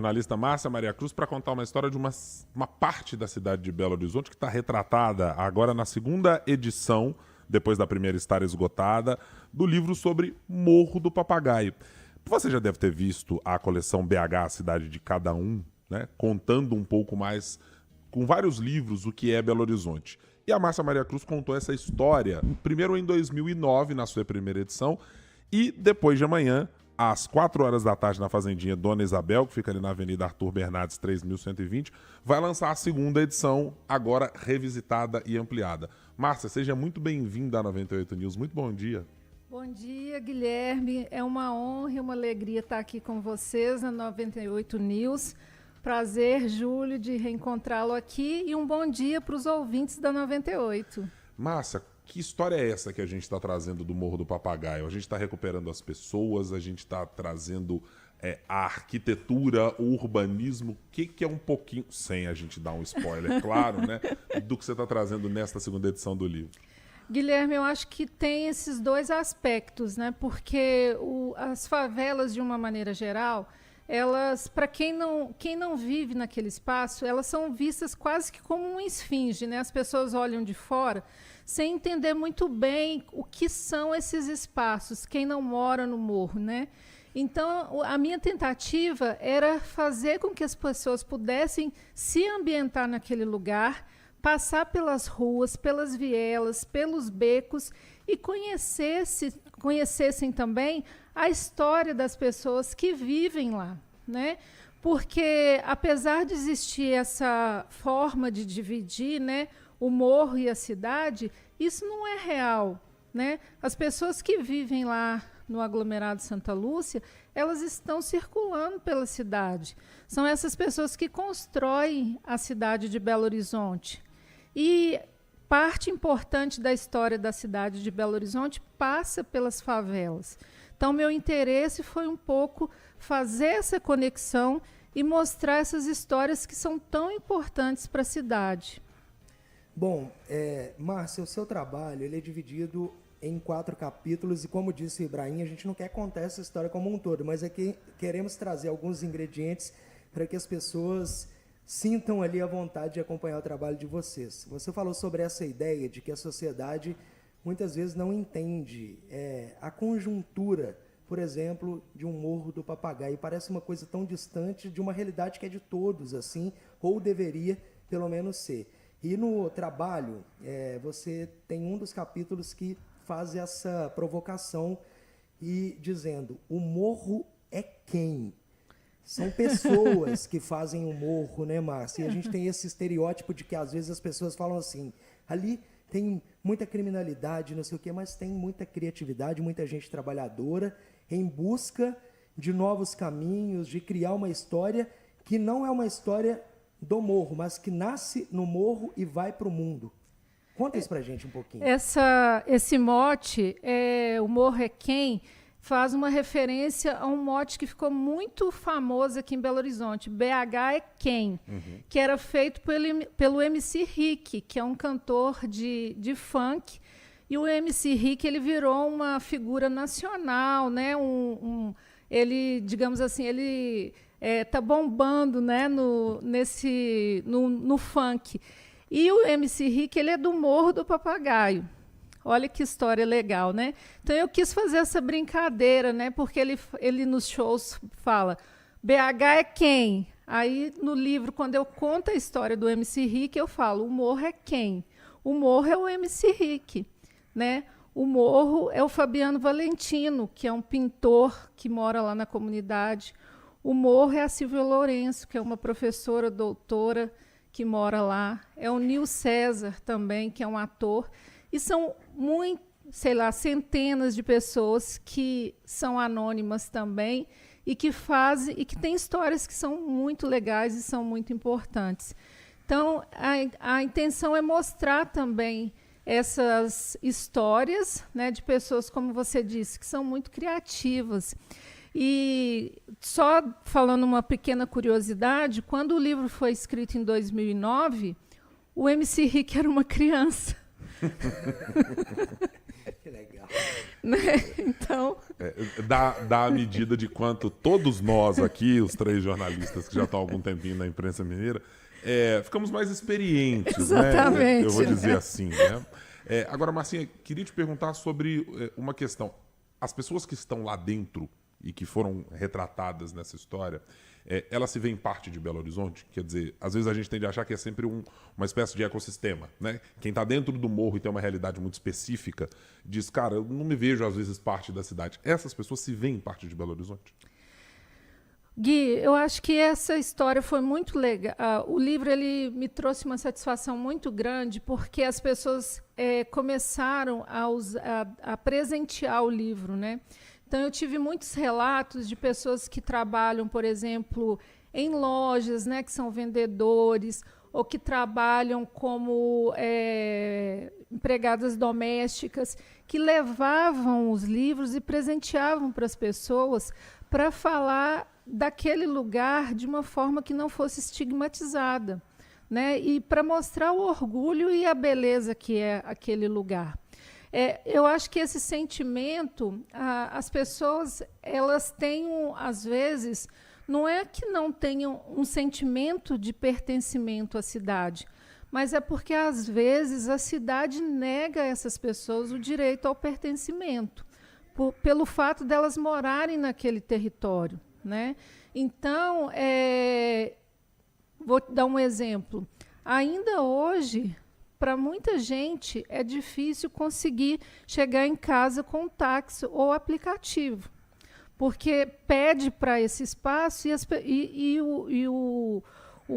Jornalista Márcia Maria Cruz para contar uma história de uma parte da cidade de Belo Horizonte que está retratada agora na segunda edição, depois da primeira estar esgotada, do livro sobre Morro do Papagaio. Você já deve ter visto a coleção BH, a cidade de cada um, né, contando um pouco mais, com vários livros, o que é Belo Horizonte. E a Márcia Maria Cruz contou essa história, primeiro em 2009, na sua primeira edição, e depois de amanhã, às 4 horas da tarde, na Fazendinha Dona Isabel, que fica ali na Avenida Arthur Bernardes, 3120, vai lançar a segunda edição, agora revisitada e ampliada. Márcia, seja muito bem-vinda à 98 News. Muito bom dia. Bom dia, Guilherme. É uma honra e uma alegria estar aqui com vocês na 98 News. Prazer, Júlio, de reencontrá-lo aqui e um bom dia para os ouvintes da 98. Márcia, que história é essa que a gente está trazendo do Morro do Papagaio? A gente está recuperando as pessoas, a gente está trazendo a arquitetura, o urbanismo, o que é um pouquinho, sem a gente dar um spoiler, claro, né, do que você está trazendo nesta segunda edição do livro? Guilherme, eu acho que tem esses dois aspectos, né? Porque as favelas, de uma maneira geral, elas, para quem não vive naquele espaço, elas são vistas quase que como uma esfinge, né? As pessoas olham de fora sem entender muito bem o que são esses espaços, quem não mora no morro, né? Então, a minha tentativa era fazer com que as pessoas pudessem se ambientar naquele lugar, passar pelas ruas, pelas vielas, pelos becos e conhecessem também a história das pessoas que vivem lá, né? Porque, apesar de existir essa forma de dividir, né, o morro e a cidade, isso não é real, né? As pessoas que vivem lá no aglomerado Santa Lúcia, elas estão circulando pela cidade. São essas pessoas que constroem a cidade de Belo Horizonte. E parte importante da história da cidade de Belo Horizonte passa pelas favelas. Então, meu interesse foi um pouco fazer essa conexão e mostrar essas histórias que são tão importantes para a cidade. Bom, Márcia, o seu trabalho ele é dividido em 4 capítulos e, como disse o Ibrahim, a gente não quer contar essa história como um todo, mas é que queremos trazer alguns ingredientes para que as pessoas sintam ali a vontade de acompanhar o trabalho de vocês. Você falou sobre essa ideia de que a sociedade muitas vezes não entende a conjuntura, por exemplo, de um Morro do Papagaio. Parece uma coisa tão distante de uma realidade que é de todos, assim, ou deveria pelo menos ser. E no trabalho, você tem um dos capítulos que faz essa provocação e dizendo, o morro é quem? São pessoas que fazem o morro, né, Márcia? E a gente tem esse estereótipo de que às vezes as pessoas falam assim, ali tem muita criminalidade, não sei o quê, mas tem muita criatividade, muita gente trabalhadora em busca de novos caminhos, de criar uma história que não é uma história do morro, mas que nasce no morro e vai para o mundo. Conta isso pra gente um pouquinho. Esse mote, o Morro é Quem, faz uma referência a um mote que ficou muito famoso aqui em Belo Horizonte, BH é Quem, que era feito pelo MC Rick, que é um cantor de funk, e o MC Rick ele virou uma figura nacional, né? Ele, digamos assim, ele tá bombando, né, no funk. E o MC Rick, ele é do Morro do Papagaio. Olha que história legal, né? Então eu quis fazer essa brincadeira, né? Porque ele nos shows fala, BH é quem? Aí no livro, quando eu conto a história do MC Rick, eu falo, o morro é quem? O morro é o MC Rick, né? O morro é o Fabiano Valentino, que é um pintor que mora lá na comunidade. O morro é a Silvia Lourenço, que é uma professora, doutora, que mora lá. É o Nil César também, que é um ator. E são centenas de pessoas que são anônimas também e que têm histórias que são muito legais e são muito importantes. Então, a intenção é mostrar também essas histórias, né, de pessoas, como você disse, que são muito criativas. E só falando uma pequena curiosidade, quando o livro foi escrito em 2009, o MC Rick era uma criança. Que legal. Né? Então, Dá a medida de quanto todos nós aqui, os 3 jornalistas que já estão há algum tempinho na imprensa mineira, ficamos mais experientes, exatamente, né? Eu vou dizer assim, né? Agora, Marcinha, queria te perguntar sobre uma questão. As pessoas que estão lá dentro e que foram retratadas nessa história, elas se veem parte de Belo Horizonte? Quer dizer, às vezes a gente tende a achar que é sempre uma espécie de ecossistema, né? Quem está dentro do morro e tem uma realidade muito específica, diz, cara, eu não me vejo às vezes parte da cidade. Essas pessoas se veem parte de Belo Horizonte? Gui, eu acho que essa história foi muito legal. O livro ele me trouxe uma satisfação muito grande, porque as pessoas começaram a presentear o livro, né? Então, eu tive muitos relatos de pessoas que trabalham, por exemplo, em lojas, né, que são vendedores, ou que trabalham como empregadas domésticas, que levavam os livros e presenteavam para as pessoas para falar daquele lugar de uma forma que não fosse estigmatizada, né, e para mostrar o orgulho e a beleza que é aquele lugar. Eu acho que esse sentimento, as pessoas, elas têm, às vezes, não é que não tenham um sentimento de pertencimento à cidade, mas é porque, às vezes, a cidade nega a essas pessoas o direito ao pertencimento, pelo fato delas morarem naquele território, né? Então, vou dar um exemplo. Ainda hoje, para muita gente, é difícil conseguir chegar em casa com um táxi ou aplicativo, porque pede para esse espaço e o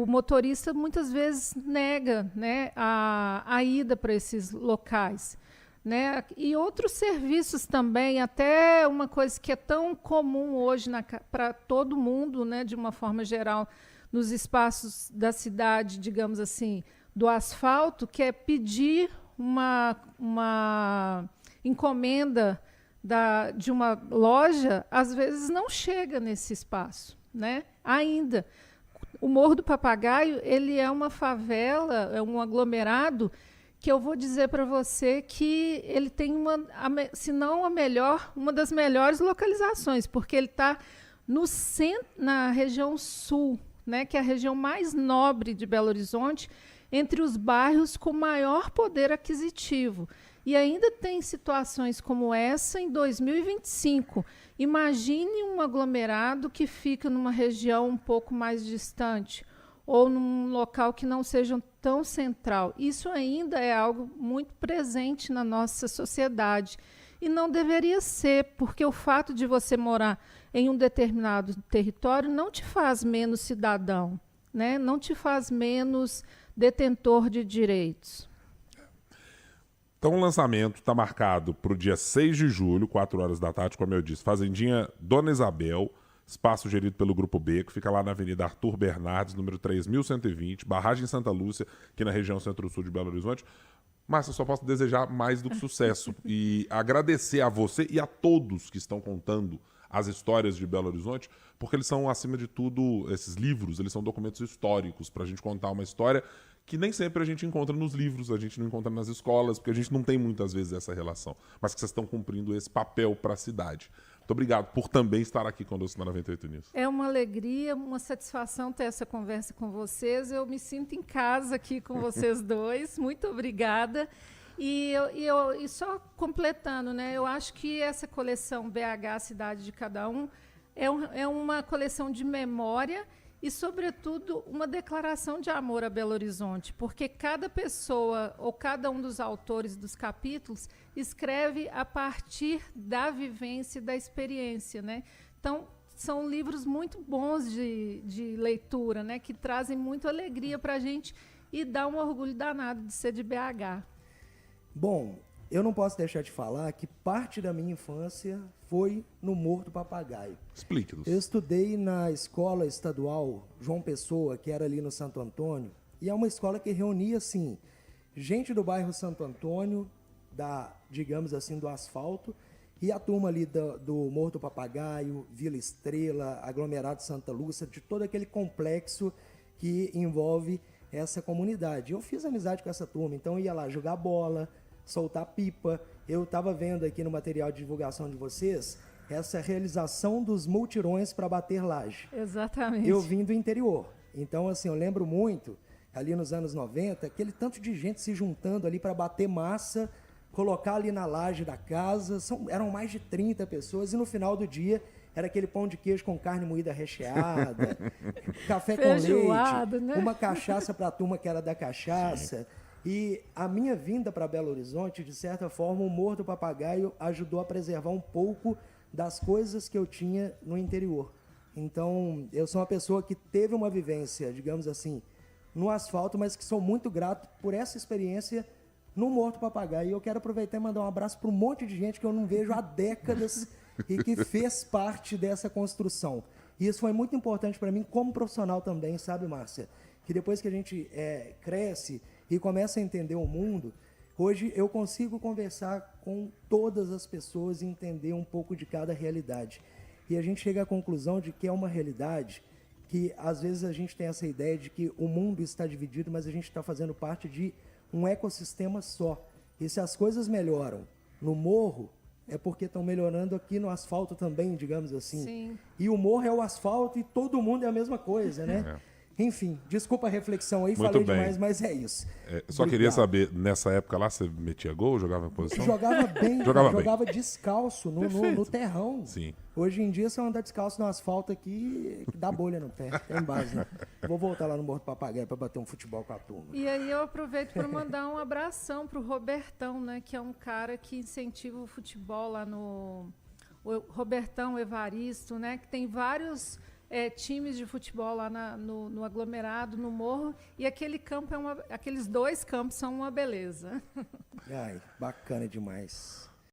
motorista muitas vezes nega, né, a ida para esses locais, né? E outros serviços também, até uma coisa que é tão comum hoje para todo mundo, né, de uma forma geral, nos espaços da cidade, digamos assim, do asfalto, que é pedir uma encomenda de uma loja, às vezes não chega nesse espaço, né? Ainda. O Morro do Papagaio, ele é uma favela, é um aglomerado, que eu vou dizer para você que ele tem se não a melhor, uma das melhores localizações, porque ele está na região sul, né, que é a região mais nobre de Belo Horizonte, entre os bairros com maior poder aquisitivo. E ainda tem situações como essa em 2025. Imagine um aglomerado que fica numa região um pouco mais distante ou num local que não seja tão central. Isso ainda é algo muito presente na nossa sociedade. E não deveria ser, porque o fato de você morar em um determinado território não te faz menos cidadão, né? Não te faz menos detentor de direitos. Então o lançamento está marcado para o dia 6 de julho, 4 horas da tarde, como eu disse. Fazendinha Dona Isabel, espaço gerido pelo Grupo B, que fica lá na Avenida Arthur Bernardes, número 3120, Barragem Santa Lúcia, aqui na região centro-sul de Belo Horizonte. Mas eu só posso desejar mais do que sucesso e agradecer a você e a todos que estão contando as histórias de Belo Horizonte, porque eles são, acima de tudo, esses livros, eles são documentos históricos para a gente contar uma história que nem sempre a gente encontra nos livros, a gente não encontra nas escolas, porque a gente não tem muitas vezes essa relação, mas que vocês estão cumprindo esse papel para a cidade. Muito obrigado por também estar aqui conosco na 98 News. É uma alegria, uma satisfação ter essa conversa com vocês. Eu me sinto em casa aqui com vocês dois. Muito obrigada. E só completando, né, eu acho que essa coleção BH Cidade de Cada Um é uma coleção de memória e, sobretudo, uma declaração de amor a Belo Horizonte, porque cada pessoa ou cada um dos autores dos capítulos escreve a partir da vivência e da experiência, né? Então, são livros muito bons de leitura, né, que trazem muita alegria para a gente e dá um orgulho danado de ser de BH. Bom, eu não posso deixar de falar que parte da minha infância foi no Morro do Papagaio. Explique-nos. Eu estudei na escola estadual João Pessoa, que era ali no Santo Antônio, e é uma escola que reunia, assim, gente do bairro Santo Antônio, digamos assim, do asfalto, e a turma ali do Morro do Papagaio, Vila Estrela, Aglomerado Santa Lúcia, de todo aquele complexo que envolve essa comunidade. Eu fiz amizade com essa turma, então ia lá jogar bola, soltar pipa, eu estava vendo aqui no material de divulgação de vocês essa realização dos multirões para bater laje. Exatamente. Eu vim do interior. Então, assim, eu lembro muito, ali nos anos 90, aquele tanto de gente se juntando ali para bater massa, colocar ali na laje da casa. Eram mais de 30 pessoas e no final do dia era aquele pão de queijo com carne moída recheada, café com leite, né? uma cachaça para a turma que era da cachaça. E a minha vinda para Belo Horizonte, de certa forma, o Morro do Papagaio ajudou a preservar um pouco das coisas que eu tinha no interior. Então, eu sou uma pessoa que teve uma vivência, digamos assim, no asfalto, mas que sou muito grato por essa experiência no Morro do Papagaio. E eu quero aproveitar e mandar um abraço para um monte de gente que eu não vejo há décadas e que fez parte dessa construção. E isso foi muito importante para mim como profissional também, sabe, Márcia? Que depois que a gente cresce e começa a entender o mundo, hoje eu consigo conversar com todas as pessoas e entender um pouco de cada realidade. E a gente chega à conclusão de que é uma realidade que, às vezes, a gente tem essa ideia de que o mundo está dividido, mas a gente está fazendo parte de um ecossistema só. E se as coisas melhoram no morro, é porque estão melhorando aqui no asfalto também, digamos assim. Sim. E o morro é o asfalto e todo mundo é a mesma coisa, né? Enfim, desculpa a reflexão aí, falei demais, mas é isso. Só queria saber, nessa época lá, você metia gol, jogava em posição? Jogava bem, jogava descalço no terrão. Sim. Hoje em dia, se eu andar descalço no asfalto aqui, dá bolha no pé, é em base, né? Vou voltar lá no Morro do Papagaio para bater um futebol com a turma. E aí eu aproveito para mandar um abração pro Robertão, né, que é um cara que incentiva o futebol lá no... O Robertão Evaristo, né, que tem vários... times de futebol lá no aglomerado, no morro, e aquele campo aqueles 2 campos são uma beleza. Ai, bacana demais.